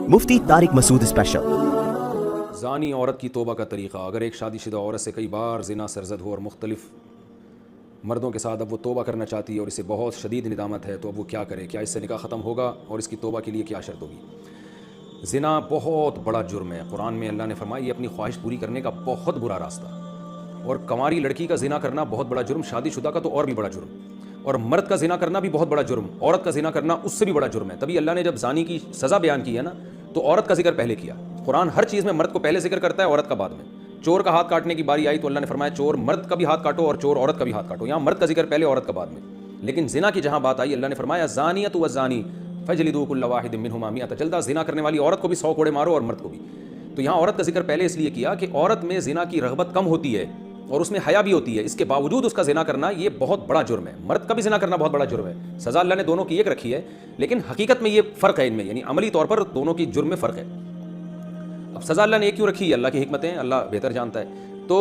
मुफ्ती Tariq Masood special. ज़ानी औरत की तौबा का तरीक़ा। अगर एक शादीशुदा औरत से कई बार ज़िना सरज़द हो और मुख्तलिफ़ मर्दों के साथ अब वो तौबा करना चाहती है और इसे बहुत शदीद निदामत है, तो अब वो क्या करे? क्या इससे निकाह ख़त्म होगा और इसकी तौबा के लिए क्या शर्त होगी? ज़िना बहुत बड़ा जुर्म है। कुरान में अल्लाह ने फरमाया, ये अपनी ख्वाहिश पूरी करने का बहुत बुरा रास्ता। और कंवारी लड़की का ज़िना करना बहुत बड़ा जुर्म, शादीशुदा का तो और भी बड़ा जुर्म, और मर्द का ज़िना करना भी बहुत बड़ा जुर्म, औरत का ज़िना करना उससे भी बड़ा जुर्म है। तभी अल्लाह ने जब ज़ानी की सज़ा बयान की है ना, तो औरत का जिक्र पहले किया। कुरान हर चीज़ में मर्द को पहले जिक्र करता है, औरत का बाद में। चोर का हाथ काटने की बारी आई तो अल्लाह ने फरमाया, चोर मर्द का भी हाथ काटो और चोर औरत का भी हाथ काटो। यहाँ मर्द का जिक्र पहले, औरत का बाद में। लेकिन ज़िना की जहाँ बात आई, अल्लाह ने फरमाया, ज़ानियतु वज़्ज़ानी फ़जलिदू कुल्ला वाहिदिम मिनहुमा मिअता जल्दा। ज़िना करने वाली औरत को भी 100 कोड़े मारो और मर्द को भी। तो यहाँ औरत का जिक्र पहले इसलिए किया कि औरत में ज़िना की रग़बत कम होती है और उसमें हया भी होती है, इसके बावजूद उसका ज़िना करना ये बहुत बड़ा जुर्म है। मर्द का भी ज़िना करना बहुत बड़ा जुर्म है। सज़ा अल्लाह ने दोनों की एक रखी है, लेकिन हकीकत में ये फ़र्क है इनमें, यानी अमली तौर पर दोनों की जुर्म में फ़र्क है। अब सज़ा अल्लाह ने एक क्यों रखी है? अल्लाह की हिकमतें अल्लाह बेहतर जानता है। तो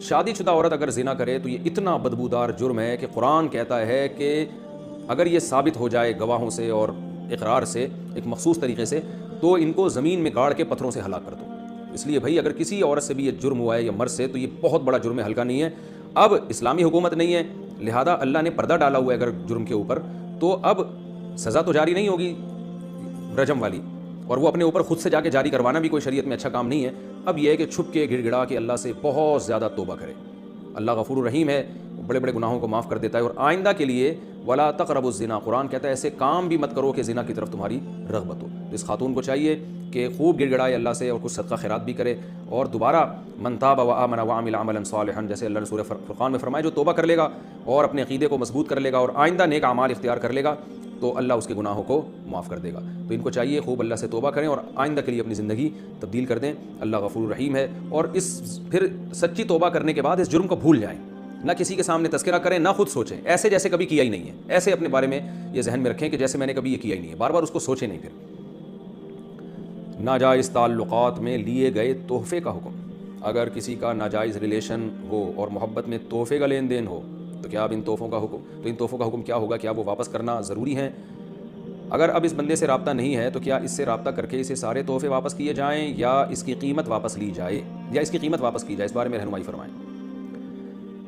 शादीशुदा औरत अगर ज़िना करे तो ये इतना बदबूदार जुर्म है कि कुरान कहता है कि अगर ये साबित हो जाए गवाहों से और इकरार से, एक मखसूस तरीके से, तो इनको ज़मीन में गाड़ के पत्थरों से हलाक कर दो। इसलिए भाई, अगर किसी औरत से भी ये जुर्म हुआ है या मर्द से, तो ये बहुत बड़ा जुर्म है, हल्का नहीं है। अब इस्लामी हुकूमत नहीं है, लिहाजा अल्लाह ने पर्दा डाला हुआ है अगर जुर्म के ऊपर, तो अब सज़ा तो जारी नहीं होगी रजम वाली, और वो अपने ऊपर खुद से जाके जारी करवाना भी कोई शरीयत में अच्छा काम नहीं है। अब यह है कि छुप के गिड़गिड़ा के अल्लाह से बहुत ज़्यादा तौबा करे। अल्लाह गफूर रहीम है, बड़े बड़े गुनाहों को माफ़ कर देता है। और आइंदा के लिए वला तक़रबुज़्ज़िना, कुरान कहता है ऐसे काम भी मत करो कि ज़िना की तरफ तुम्हारी रग़बत हो। तो इस खातून को चाहिए कि खूब गिड़गिड़ाए अल्लाह से और कुछ सदका खैरात भी करे, और दोबारा मन ताबा व आमना व अमिल अमलन सालिहन, जैसे अल्लाह ने सूरह फुरक़ान में फरमाया, जो तौबा कर लेगा और अपने अक़ीदे को मजबूत कर लेगा और आइंदा नेक अमाल इख्तियार कर लेगा, तो अल्लाह उसके गुनाहों को माफ़ कर देगा। तो इनको चाहिए खूब अल्लाह से तौबा करें और आइंदा के लिए अपनी ज़िंदगी तब्दील कर दें। अल्लाह गफूर रहीम है। और इस फिर सच्ची तौबा करने के बाद इस जुर्म को भूल जाएं, ना किसी के सामने तज़किरा करें, ना खुद सोचें ऐसे जैसे कभी किया ही नहीं है। ऐसे अपने बारे में ये जहन में रखें कि जैसे मैंने कभी ये किया ही नहीं है। बार बार उसको सोचें नहीं। फिर नाजायज़ ताल्लुक़ात में लिए गए तोहफ़े का हुक्म। अगर किसी का नाजायज़ रिलेशन हो और मोहब्बत में तोहफ़े का लेन देन हो, तो क्या अब इन तोहफ़ों का हुक्म क्या होगा? क्या वो वापस करना ज़रूरी है? अगर अब इस बंदे से रब्ता नहीं है, तो क्या इससे रब्ता करके इसे सारे तोहफ़े वापस किए जाएँ या इसकी कीमत वापस ली जाए, या इसकी कीमत वापस की जाए? इस बारे में रहनुमाई फरमाएँ।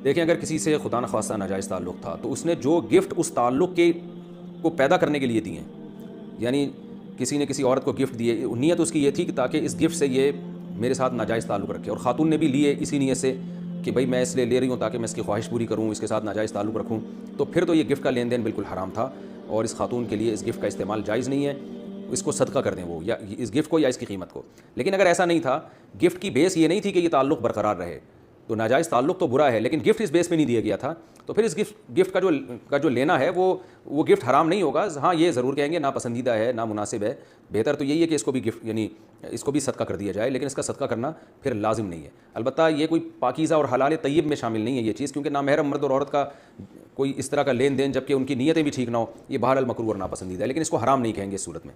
देखें, अगर किसी से खुदा न ख्वास्ता नाजायज़ ताल्लुक़ था, तो उसने जो गिफ्ट उस ताल्लुक़ के को पैदा करने के लिए दिए, यानी किसी ने किसी औरत को गिफ्ट दिए, नीयत उसकी ये थी कि ताकि इस गिफ्ट से ये मेरे साथ नाजायज़ ताल्लुक़ रखे, और ख़ातून ने भी लिए इसी नीयत से कि भाई मैं इसलिए ले रही हूँ ताकि मैं इसकी ख्वाहिश पूरी करूँ, इसके साथ नाजायज़ ताल्लुक़ रखूँ, तो फिर तो ये गिफ्ट का लेन देन बिल्कुल हराम था और इस खातून के लिए इस गिफ्ट का इस्तेमाल जायज़ नहीं है। इसको सदका कर दें वो, या इस गिफ्ट को या इसकी कीमत को। लेकिन अगर ऐसा नहीं था, गिफ्ट की बेस ये नहीं थी कि ये ताल्लुक़ बरकरार रहे, तो नाजायज़ ताल्लुक़ तो बुरा है, लेकिन गिफ्ट इस बेस पे नहीं दिया गया था, तो फिर इस गिफ्ट का जो लेना है वो गिफ्ट हराम नहीं होगा। हाँ, ये ज़रूर कहेंगे नापसंदीदा है, नामुनासिब है। बेहतर तो यही है कि इसको भी गिफ्ट, यानी इसको भी सदका कर दिया जाए, लेकिन इसका सदका करना फिर लाजिम नहीं है। अलबत्ता ये कोई पाकीज़ा और हलाल तय्यब में शामिल नहीं है ये चीज़, क्योंकि नामहरम मर्द और औरत का कोई इस तरह का लेन देन जबकि उनकी नीयतें भी ठीक ना हो, ये बहरहाल मकरूह और नापसंदीदा है, लेकिन इसको हराम नहीं कहेंगे इस सूरत में।